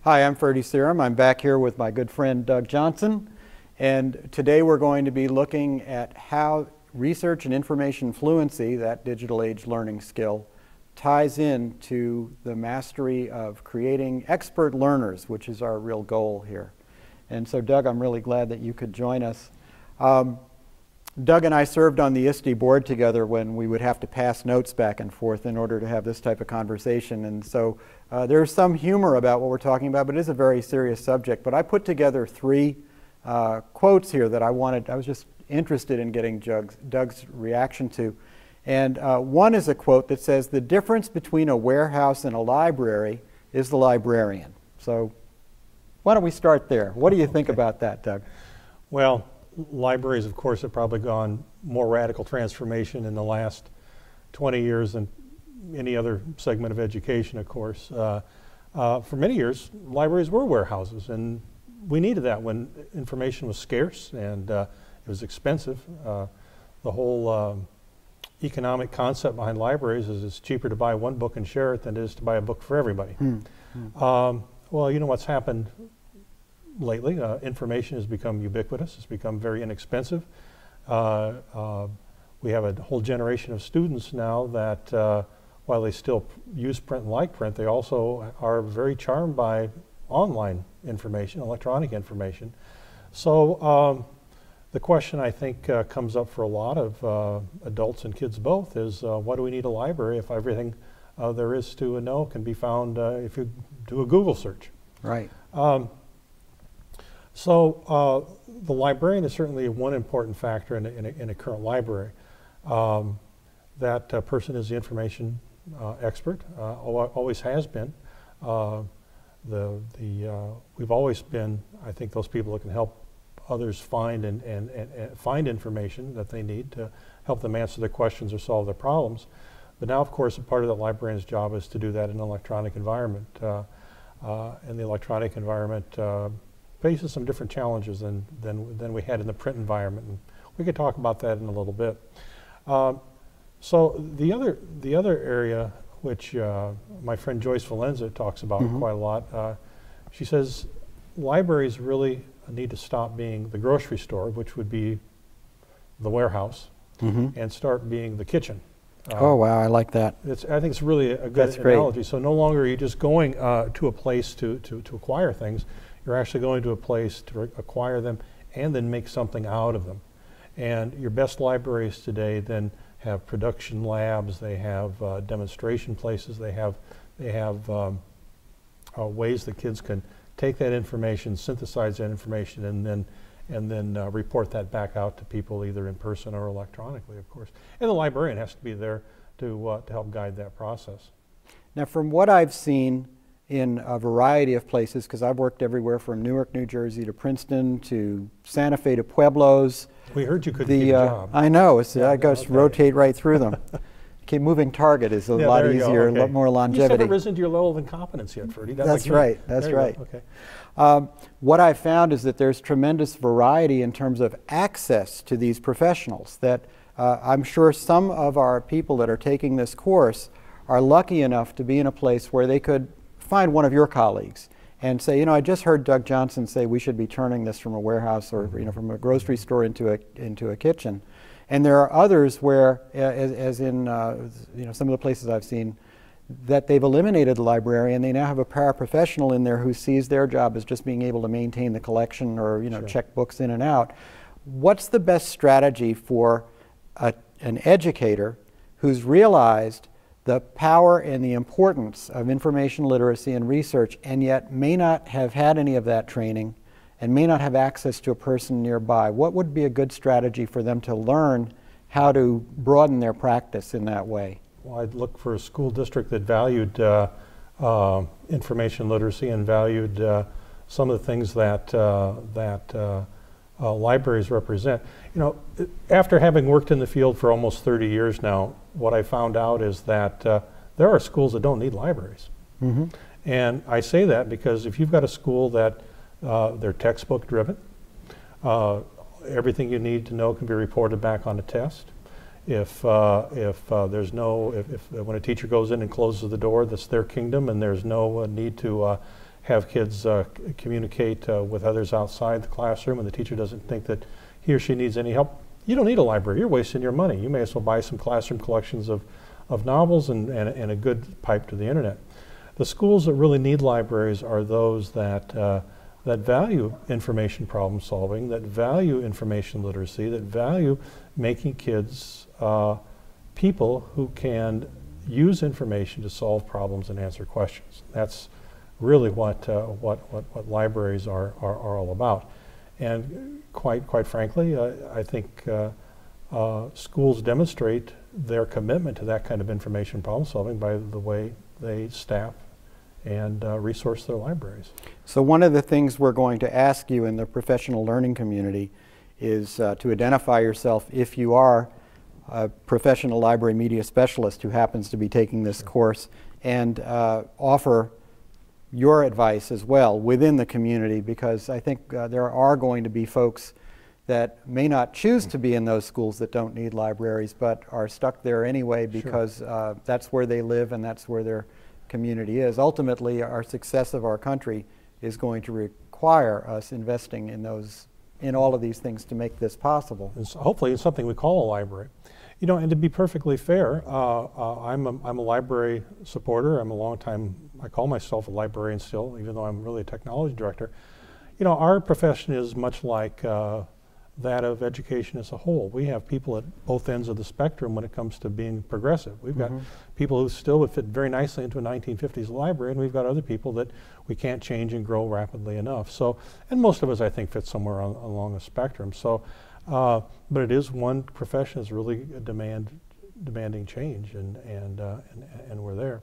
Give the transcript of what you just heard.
Hi, I'm Ferdi Serim. I'm back here with my good friend Doug Johnson, and today we're going to be looking at how research and information fluency, that digital age learning skill, ties in to the mastery of creating expert learners, which is our real goal here. And so Doug, I'm really glad that you could join us. Doug and I served on the ISTE board together when we would have to pass notes back and forth in order to have this type of conversation. And so there's some humor about what we're talking about, but it is a very serious subject. But I put together three quotes here that I was just interested in getting Doug's reaction to. And one is a quote that says, "The difference between a warehouse and a library is the librarian." So why don't we start there? What do you think about that, Doug? Well, libraries, of course, have probably gone more radical transformation in the last 20 years than any other segment of education, of course. For many years, libraries were warehouses, and we needed that when information was scarce and it was expensive. The whole economic concept behind libraries is it's cheaper to buy one book and share it than it is to buy a book for everybody. Well, you know what's happened lately? Information has become ubiquitous. It's become very inexpensive. We have a whole generation of students now that while they still use print and like print, they also are very charmed by online information, electronic information. So the question I think comes up for a lot of adults and kids both is why do we need a library if everything there is to know can be found if you do a Google search? Right. So the librarian is certainly one important factor in a current library. That person is the information expert, always has been. We've always been, I think, those people that can help others find and find information that they need to help them answer their questions or solve their problems. But now, of course, a part of the librarian's job is to do that in an electronic environment. And the electronic environment faces some different challenges than we had in the print environment, and we could talk about that in a little bit. So the other area which my friend Joyce Valenza talks about quite a lot, she says libraries really need to stop being the grocery store, which would be the warehouse, and start being the kitchen. Oh wow, I like that. I think it's really a good analogy. So no longer are you just going to a place to acquire things. You're actually going to a place to acquire them and then make something out of them. And your best libraries today then have production labs, they have demonstration places, they have ways that kids can take that information, synthesize that information, and then report that back out to people either in person or electronically, of course. And the librarian has to be there to help guide that process. Now, from what I've seen in a variety of places, because I've worked everywhere from Newark, New Jersey to Princeton to Santa Fe to Pueblos. We heard you couldn't keep a job. I know, I just rotate right through them. Okay, moving target is a lot easier, a lot more longevity. You haven't risen to your level of incompetence yet, Ferdi. That's right, that's right. Okay. What I've found is that there's tremendous variety in terms of access to these professionals, that I'm sure some of our people that are taking this course are lucky enough to be in a place where they could find one of your colleagues and say, you know, I just heard Doug Johnson say we should be turning this from a warehouse or from a grocery store into a kitchen. And there are others where, as in some of the places I've seen, that they've eliminated the librarian. They now have a paraprofessional in there who sees their job as just being able to maintain the collection or check books in and out. What's the best strategy for an educator who's realized the power and the importance of information literacy and research, and yet may not have had any of that training and may not have access to a person nearby? What would be a good strategy for them to learn how to broaden their practice in that way? Well, I'd look for a school district that valued information literacy and valued some of the things that libraries represent. You know, after having worked in the field for almost 30 years now, what I found out is that there are schools that don't need libraries. And I say that because if you've got a school that they're textbook driven, everything you need to know can be reported back on a test. If there's no, if when a teacher goes in and closes the door, that's their kingdom, and there's no need to have kids communicate with others outside the classroom, and the teacher doesn't think that he or she needs any help. You don't need a library. You're wasting your money. You may as well buy some classroom collections of novels and a good pipe to the internet. The schools that really need libraries are those that that value information problem solving, that value information literacy, that value making kids people who can use information to solve problems and answer questions. That's really what libraries are all about. And quite frankly, I think schools demonstrate their commitment to that kind of information problem solving by the way they staff and resource their libraries. So one of the things we're going to ask you in the professional learning community is to identify yourself if you are a professional library media specialist who happens to be taking this course, and offer your advice as well within the community, because I think there are going to be folks that may not choose to be in those schools that don't need libraries, but are stuck there anyway because that's where they live and that's where their community is. Ultimately, our success of our country is going to require us investing in all of these things to make this possible. And so hopefully it's something we call a library. You know, and to be perfectly fair, I'm a library supporter. I call myself a librarian still, even though I'm really a technology director. You know, our profession is much like that of education as a whole. We have people at both ends of the spectrum when it comes to being progressive. We've got people who still would fit very nicely into a 1950s library, and we've got other people that we can't change and grow rapidly enough. So, and most of us, I think, fit somewhere along the spectrum. So, but it is one profession that's really demanding change, and we're there.